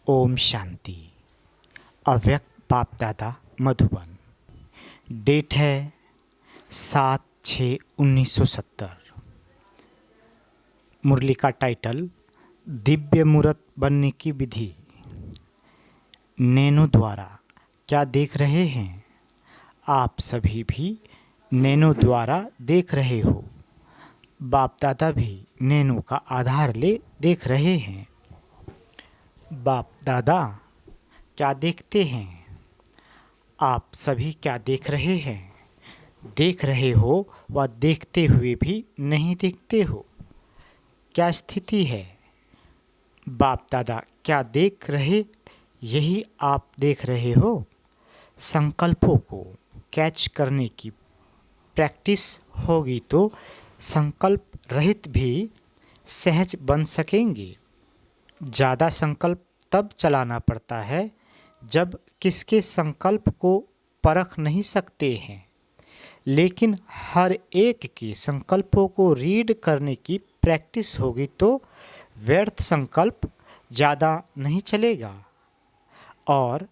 ओम शांति। अव्यक्त बाप दादा मधुबन। डेट है 7/6/1970। मुरली का टाइटल दिव्य मूर्त बनने की विधि। नैनो द्वारा क्या देख रहे हैं? आप सभी भी नैनो द्वारा देख रहे हो। बाप दादा भी नैनो का आधार ले देख रहे हैं। बाप दादा क्या देखते हैं? आप सभी क्या देख रहे हैं? देख रहे हो व देखते हुए भी नहीं देखते हो। क्या स्थिति है? बाप दादा क्या देख रहे, यही आप देख रहे हो। संकल्पों को कैच करने की प्रैक्टिस होगी तो संकल्प रहित भी सहज बन सकेंगे। ज़्यादा संकल्प तब चलाना पड़ता है जब किसके संकल्प को परख नहीं सकते हैं, लेकिन हर एक के संकल्पों को रीड करने की प्रैक्टिस होगी तो व्यर्थ संकल्प ज़्यादा नहीं चलेगा और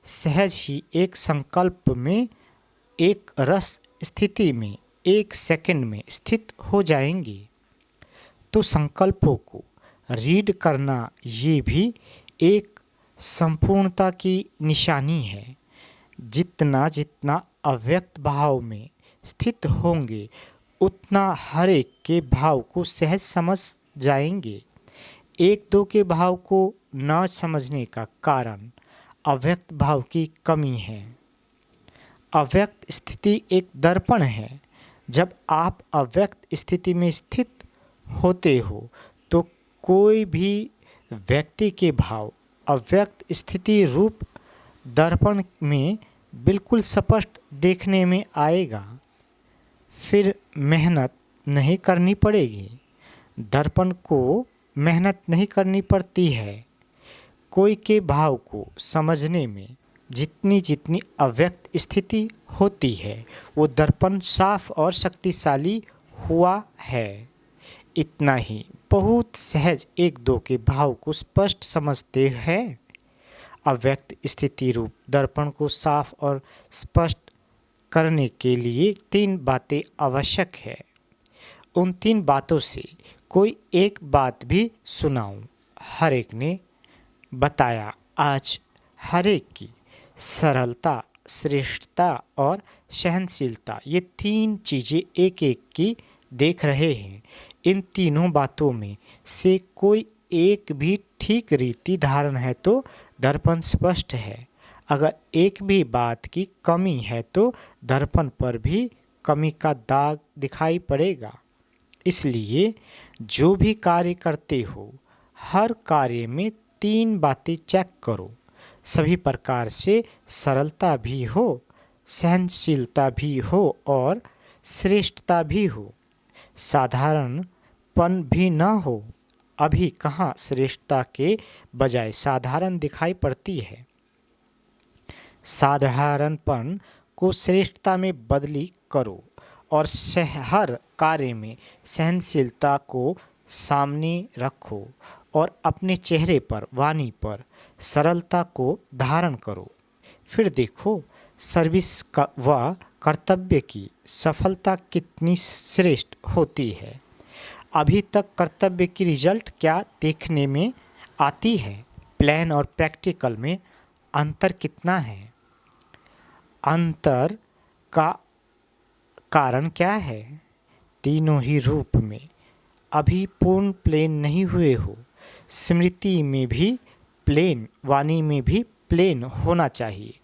सहज ही एक संकल्प में एक रस स्थिति में एक सेकंड में स्थित हो जाएंगे। तो संकल्पों को रीड करना ये भी एक संपूर्णता की निशानी है। जितना जितना अव्यक्त भाव में स्थित होंगे उतना हर एक के भाव को सहज समझ जाएंगे। एक दो के भाव को न समझने का कारण अव्यक्त भाव की कमी है। अव्यक्त स्थिति एक दर्पण है। जब आप अव्यक्त स्थिति में स्थित होते हो तो कोई भी व्यक्ति के भाव अव्यक्त स्थिति रूप दर्पण में बिल्कुल स्पष्ट देखने में आएगा। फिर मेहनत नहीं करनी पड़ेगी। दर्पण को मेहनत नहीं करनी पड़ती है। कोई के भाव को समझने में जितनी जितनी अव्यक्त स्थिति होती है वो दर्पण साफ और शक्तिशाली हुआ है। इतना ही बहुत सहज एक दो के भाव को स्पष्ट समझते हैं। अव्यक्त स्थिति रूप दर्पण को साफ और स्पष्ट करने के लिए 3 बातें आवश्यक है। उन 3 बातों से कोई एक बात भी सुनाऊं। हर एक ने बताया आज हर एक की सरलता, श्रेष्ठता और सहनशीलता, ये 3 चीज़ें एक एक की देख रहे हैं। इन तीनों बातों में से कोई एक भी ठीक रीति धारण है तो दर्पण स्पष्ट है। अगर एक भी बात की कमी है तो दर्पण पर भी कमी का दाग दिखाई पड़ेगा। इसलिए जो भी कार्य करते हो हर कार्य में 3 बातें चेक करो। सभी प्रकार से सरलता भी हो, सहनशीलता भी हो और श्रेष्ठता भी हो। साधारणपन भी न हो। अभी कहाँ श्रेष्ठता के बजाय साधारण दिखाई पड़ती है। साधारणपन को श्रेष्ठता में बदली करो और हर कार्य में सहनशीलता को सामने रखो और अपने चेहरे पर, वाणी पर सरलता को धारण करो। फिर देखो सर्विस का व कर्तव्य की सफलता कितनी श्रेष्ठ होती है। अभी तक कर्तव्य की रिजल्ट क्या देखने में आती है? प्लान और प्रैक्टिकल में अंतर कितना है? अंतर का कारण क्या है? तीनों ही रूप में अभी पूर्ण प्लेन नहीं हुए हो। स्मृति में भी प्लेन, वाणी में भी प्लेन होना चाहिए।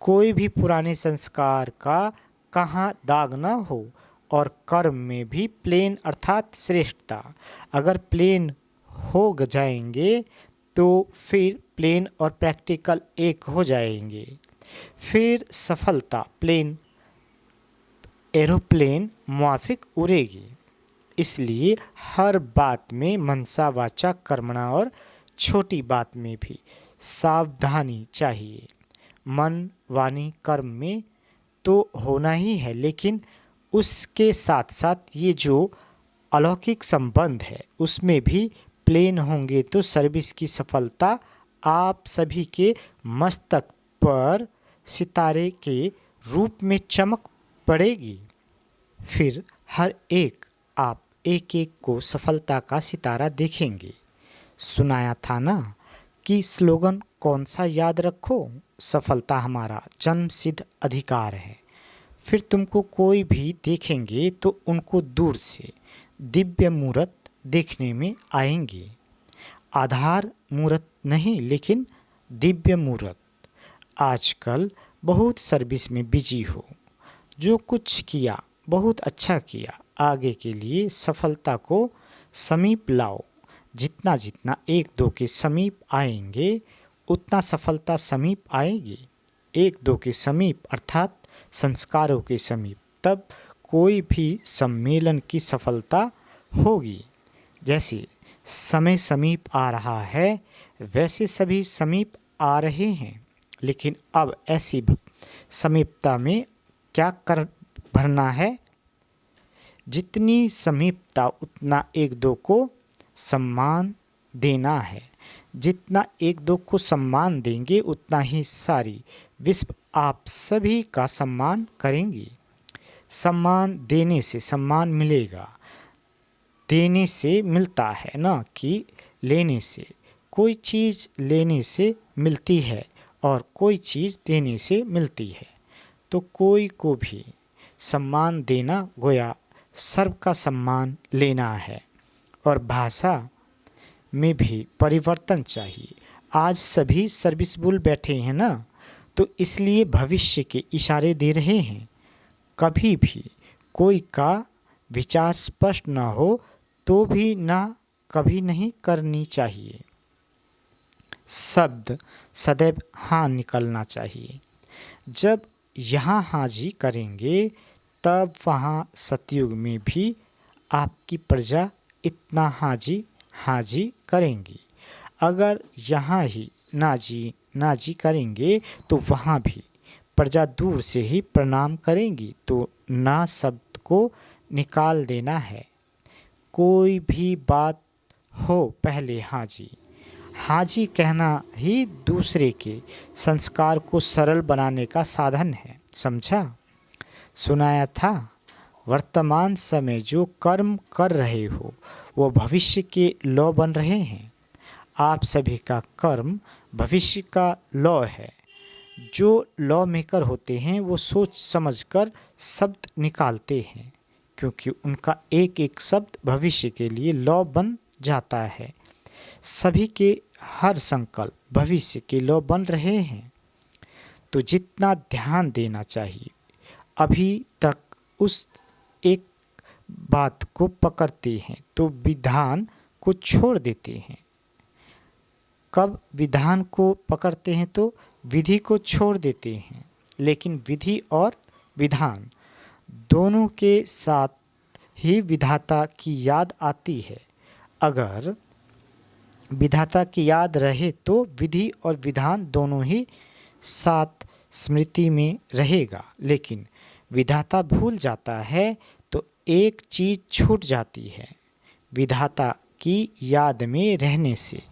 कोई भी पुराने संस्कार का कहाँ दाग ना हो और कर्म में भी प्लेन अर्थात श्रेष्ठता। अगर प्लेन हो जाएंगे तो फिर प्लेन और प्रैक्टिकल एक हो जाएंगे। फिर सफलता प्लेन एरोप्लेन मुआफिक उड़ेगी। इसलिए हर बात में मनसा वाचा कर्मणा और छोटी बात में भी सावधानी चाहिए। मन, वाणी, कर्म में तो होना ही है, लेकिन उसके साथ साथ ये जो अलौकिक संबंध है उसमें भी प्लेन होंगे तो सर्विस की सफलता आप सभी के मस्तक पर सितारे के रूप में चमक पड़ेगी। फिर हर एक आप एक एक को सफलता का सितारा देखेंगे। सुनाया था ना कि स्लोगन कौन सा याद रखो, सफलता हमारा जन्मसिद्ध अधिकार है। फिर तुमको कोई भी देखेंगे तो उनको दूर से दिव्य मूर्त देखने में आएंगे। आधार मूर्त नहीं, लेकिन दिव्य मूर्त। आजकल बहुत सर्विस में बिजी हो, जो कुछ किया बहुत अच्छा किया। आगे के लिए सफलता को समीप लाओ। जितना जितना एक दो के समीप आएंगे उतना सफलता समीप आएगी। एक दो के समीप अर्थात संस्कारों के समीप, तब कोई भी सम्मेलन की सफलता होगी। जैसे समय समीप आ रहा है वैसे सभी समीप आ रहे हैं, लेकिन अब ऐसी समीपता में क्या कर भरना है? जितनी समीपता उतना एक दो को सम्मान देना है। जितना एक दो को सम्मान देंगे उतना ही सारी विश्व आप सभी का सम्मान करेंगी। सम्मान देने से सम्मान मिलेगा, देने से मिलता है ना कि लेने से। कोई चीज़ लेने से मिलती है और कोई चीज़ देने से मिलती है। तो कोई को भी सम्मान देना गोया सर्व का सम्मान लेना है। और भाषा में भी परिवर्तन चाहिए। आज सभी सर्विसबुल बैठे हैं ना, तो इसलिए भविष्य के इशारे दे रहे हैं। कभी भी कोई का विचार स्पष्ट ना हो तो भी ना कभी नहीं करनी चाहिए। शब्द सदैव हाँ निकलना चाहिए। जब यहाँ हाजी करेंगे तब वहाँ सतयुग में भी आपकी प्रजा इतना हाजी हाजी करेंगी। अगर यहाँ ही नाजी नाजी करेंगे तो वहाँ भी प्रजा दूर से ही प्रणाम करेंगी। तो ना शब्द को निकाल देना है। कोई भी बात हो पहले हाजी हाजी कहना ही दूसरे के संस्कार को सरल बनाने का साधन है। समझा? सुनाया था वर्तमान समय जो कर्म कर रहे हो वो भविष्य के लॉ बन रहे हैं। आप सभी का कर्म भविष्य का लॉ है। जो लॉ मेकर होते हैं वो सोच समझकर शब्द निकालते हैं, क्योंकि उनका एक एक शब्द भविष्य के लिए लॉ बन जाता है। सभी के हर संकल्प भविष्य के लॉ बन रहे हैं। तो जितना ध्यान देना चाहिए, अभी तक उस एक बात को पकड़ते हैं तो विधान को छोड़ देते हैं। कब विधान को पकड़ते हैं तो विधि को छोड़ देते हैं। लेकिन विधि और विधान दोनों के साथ ही विधाता की याद आती है। अगर विधाता की याद रहे तो विधि और विधान दोनों ही साथ स्मृति में रहेगा। लेकिन विधाता भूल जाता है तो एक चीज़ छूट जाती है। विधाता की याद में रहने से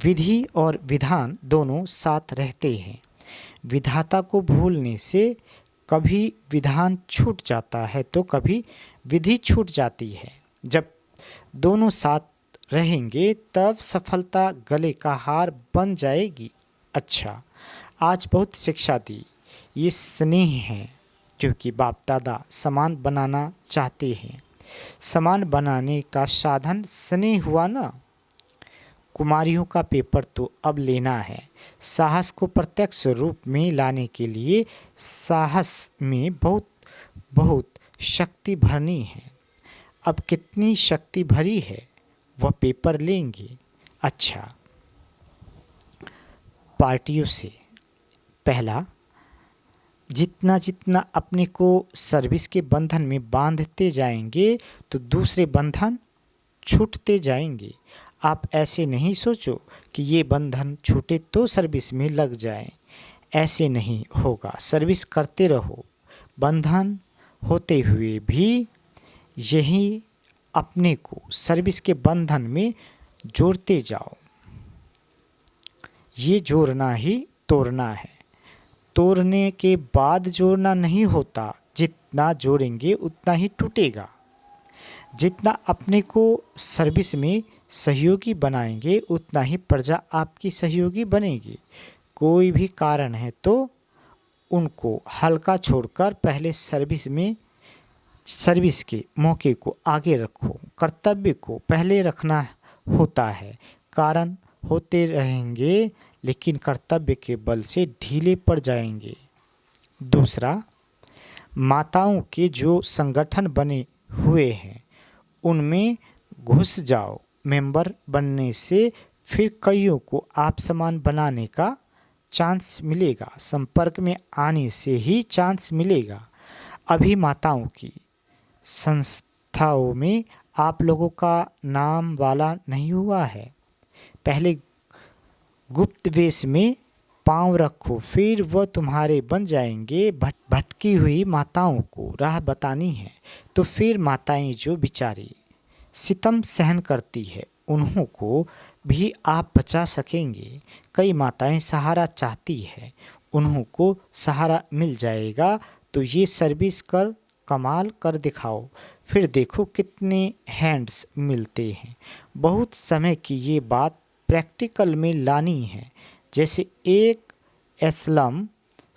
विधि और विधान दोनों साथ रहते हैं। विधाता को भूलने से कभी विधान छूट जाता है तो कभी विधि छूट जाती है। जब दोनों साथ रहेंगे तब सफलता गले का हार बन जाएगी। अच्छा, आज बहुत शिक्षा दी, ये स्नेह है, क्योंकि बाप दादा समान बनाना चाहते हैं। समान बनाने का साधन स्नेह हुआ ना। कुमारियों का पेपर तो अब लेना है। साहस को प्रत्यक्ष रूप में लाने के लिए साहस में बहुत बहुत शक्ति भरनी है। अब कितनी शक्ति भरी है वह पेपर लेंगे। अच्छा, पार्टियों से पहला, जितना जितना अपने को सर्विस के बंधन में बांधते जाएंगे तो दूसरे बंधन छूटते जाएंगे। आप ऐसे नहीं सोचो कि ये बंधन छूटे तो सर्विस में लग जाएं। ऐसे नहीं होगा। सर्विस करते रहो, बंधन होते हुए भी यही अपने को सर्विस के बंधन में जोड़ते जाओ। ये जोड़ना ही तोड़ना है। तोड़ने के बाद जोड़ना नहीं होता, जितना जोड़ेंगे उतना ही टूटेगा। जितना अपने को सर्विस में सहयोगी बनाएंगे उतना ही प्रजा आपकी सहयोगी बनेगी। कोई भी कारण है तो उनको हल्का छोड़कर पहले सर्विस के मौके को आगे रखो। कर्तव्य को पहले रखना होता है। कारण होते रहेंगे लेकिन कर्तव्य के बल से ढीले पड़ जाएंगे। दूसरा, माताओं के जो संगठन बने हुए हैं उनमें घुस जाओ। मेंबर बनने से फिर कईयों को आप समान बनाने का चांस मिलेगा। संपर्क में आने से ही चांस मिलेगा। अभी माताओं की संस्थाओं में आप लोगों का नाम वाला नहीं हुआ है। पहले गुप्त वेश में पांव रखो, फिर वह तुम्हारे बन जाएंगे। भटकी हुई माताओं को राह बतानी है तो फिर माताएं जो बेचारी सितम सहन करती है उन्हों को भी आप बचा सकेंगे। कई माताएं सहारा चाहती है, उन्हों को सहारा मिल जाएगा। तो ये सर्विस कर कमाल कर दिखाओ, फिर देखो कितने हैंड्स मिलते हैं। बहुत समय की ये बात प्रैक्टिकल में लानी है। जैसे एक एस्लम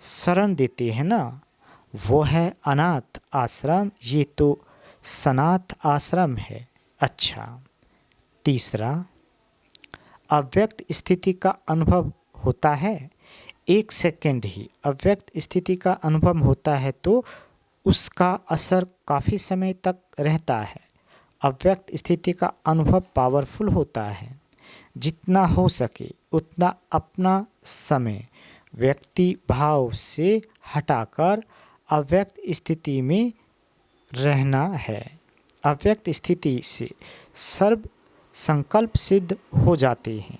शरण देते हैं ना, वो है अनाथ आश्रम, ये तो सनाथ आश्रम है। अच्छा, तीसरा, अव्यक्त स्थिति का अनुभव होता है। एक सेकंड ही अव्यक्त स्थिति का अनुभव होता है तो उसका असर काफ़ी समय तक रहता है। अव्यक्त स्थिति का अनुभव पावरफुल होता है। जितना हो सके उतना अपना समय व्यक्ति भाव से हटाकर अव्यक्त स्थिति में रहना है। अव्यक्त स्थिति से सर्व संकल्प सिद्ध हो जाते हैं।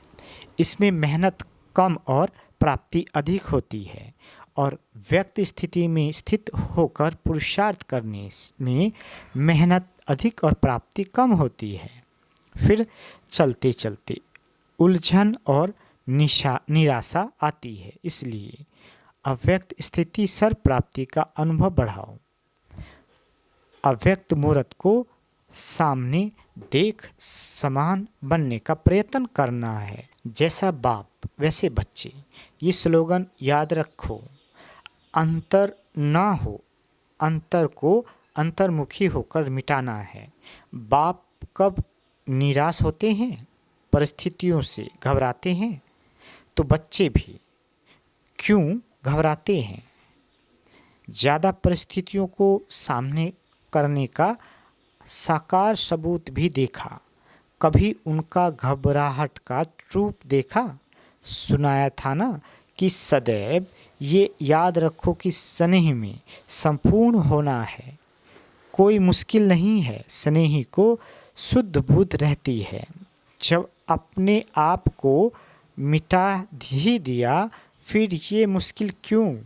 इसमें मेहनत कम और प्राप्ति अधिक होती है। और व्यक्त स्थिति में स्थित होकर पुरुषार्थ करने में मेहनत अधिक और प्राप्ति कम होती है। फिर चलते चलते उलझन और निराशा आती है। इसलिए अव्यक्त स्थिति सर्व प्राप्ति का अनुभव बढ़ाओ। अव्यक्त मूर्त को सामने देख समान बनने का प्रयत्न करना है। जैसा बाप वैसे बच्चे, ये स्लोगन याद रखो। अंतर ना हो, अंतर को अंतर्मुखी होकर मिटाना है। बाप कब निराश होते हैं, परिस्थितियों से घबराते हैं, तो बच्चे भी क्यों घबराते हैं। ज़्यादा परिस्थितियों को सामने करने का साकार सबूत भी देखा। कभी उनका घबराहट का रूप देखा। सुनाया था ना कि सदैव ये याद रखो कि स्नेह में संपूर्ण होना है। कोई मुश्किल नहीं है, स्नेही को शुद्ध बुद्ध रहती है। जब अपने आप को मिटा ही दिया फिर ये मुश्किल क्यों।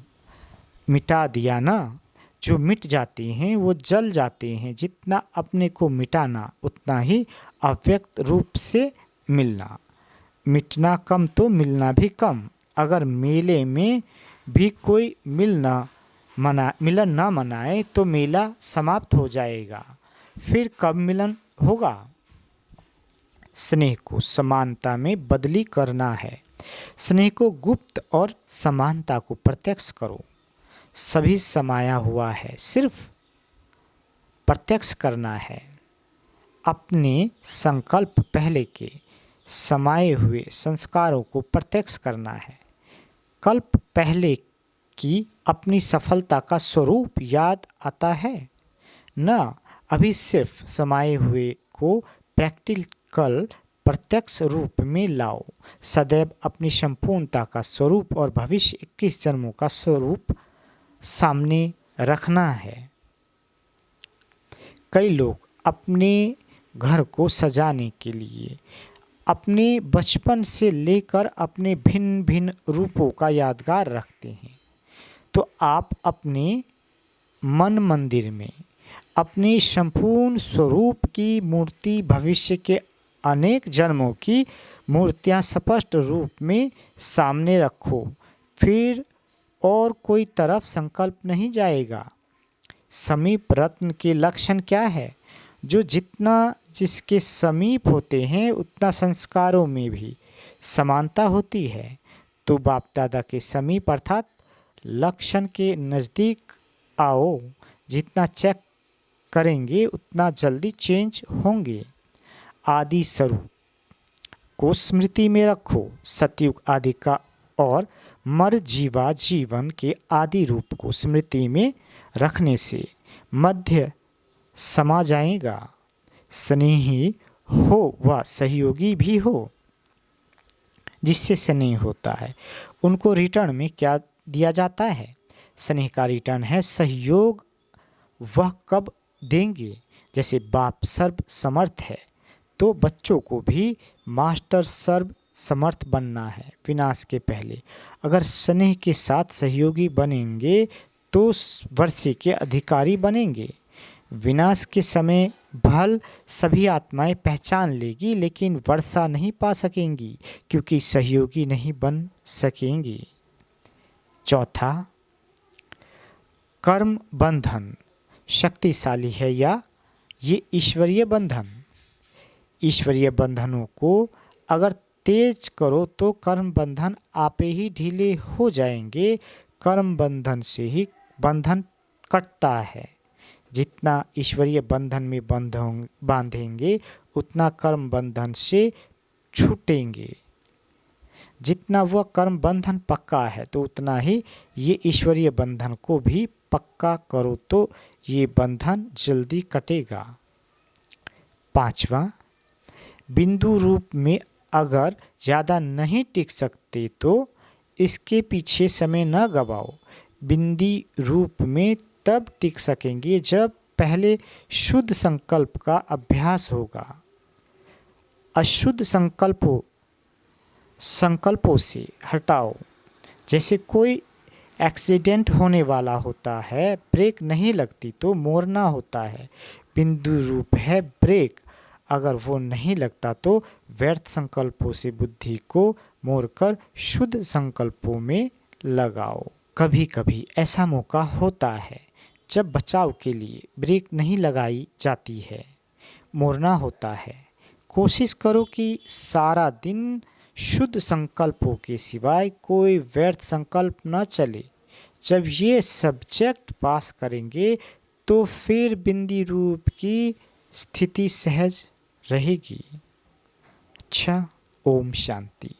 मिटा दिया ना, जो मिट जाते हैं वो जल जाते हैं। जितना अपने को मिटाना उतना ही अव्यक्त रूप से मिलना। मिटना कम तो मिलना भी कम। अगर मेले में भी कोई मिलन ना मनाए तो मेला समाप्त हो जाएगा। फिर कब मिलन होगा। स्नेह को समानता में बदली करना है। स्नेह को गुप्त और समानता को प्रत्यक्ष करो। सभी समाया हुआ है, सिर्फ प्रत्यक्ष करना है। अपने संकल्प पहले के समाये हुए संस्कारों को प्रत्यक्ष करना है। कल्प पहले की अपनी सफलता का स्वरूप याद आता है न। अभी सिर्फ समाये हुए को प्रैक्टिकल प्रत्यक्ष रूप में लाओ। सदैव अपनी संपूर्णता का स्वरूप और भविष्य 21 जन्मों का स्वरूप सामने रखना है। कई लोग अपने घर को सजाने के लिए अपने बचपन से लेकर अपने भिन्न भिन्न रूपों का यादगार रखते हैं। तो आप अपने मन मंदिर में अपने संपूर्ण स्वरूप की मूर्ति भविष्य के अनेक जन्मों की मूर्तियां स्पष्ट रूप में सामने रखो, फिर और कोई तरफ संकल्प नहीं जाएगा। समीप रत्न के लक्षण क्या है? जो जितना जिसके समीप होते हैं उतना संस्कारों में भी समानता होती है। तो बाप दादा के समीप अर्थात लक्षण के नज़दीक आओ। जितना चेक करेंगे उतना जल्दी चेंज होंगे। आदि स्वरूप को स्मृति में रखो। सतयुग आदि का और मर जीवा जीवन के आदि रूप को स्मृति में रखने से मध्य समा जाएगा। स्नेही हो व सहयोगी भी हो। जिससे स्नेह होता है उनको रिटर्न में क्या दिया जाता है? स्नेह का रिटर्न है सहयोग। वह कब देंगे? जैसे बाप सर्व समर्थ है तो बच्चों को भी मास्टर सर्व समर्थ बनना है विनाश के पहले। अगर स्नेह के साथ सहयोगी बनेंगे तो वर्षे के अधिकारी बनेंगे। विनाश के समय भल सभी आत्माएं पहचान लेगी लेकिन वर्षा नहीं पा सकेंगी क्योंकि सहयोगी नहीं बन सकेंगी। चौथा, कर्म बंधन शक्तिशाली है या ये ईश्वरीय बंधन? ईश्वरीय बंधनों को अगर तेज करो तो कर्म बंधन आपे ही ढीले हो जाएंगे। कर्म बंधन से ही बंधन कटता है। जितना ईश्वरीय बंधन में बांधेंगे उतना कर्म बंधन से छूटेंगे। जितना वह कर्म बंधन पक्का है तो उतना ही ये ईश्वरीय बंधन को भी पक्का करो तो ये बंधन जल्दी कटेगा। पांचवा, बिंदु रूप में अगर ज़्यादा नहीं टिक सकते तो इसके पीछे समय न गवाओ। बिंदी रूप में तब टिक सकेंगे जब पहले शुद्ध संकल्प का अभ्यास होगा। अशुद्ध संकल्पों से हटाओ। जैसे कोई एक्सीडेंट होने वाला होता है, ब्रेक नहीं लगती तो मोड़ना होता है। बिंदु रूप है ब्रेक, अगर वो नहीं लगता तो व्यर्थ संकल्पों से बुद्धि को मोड़कर शुद्ध संकल्पों में लगाओ। कभी कभी ऐसा मौका होता है जब बचाव के लिए ब्रेक नहीं लगाई जाती है, मोड़ना होता है। कोशिश करो कि सारा दिन शुद्ध संकल्पों के सिवाय कोई व्यर्थ संकल्प न चले। जब ये सब्जेक्ट पास करेंगे तो फिर बिंदी रूप की स्थिति सहज रहेगी। अच्छा, ओम शांति।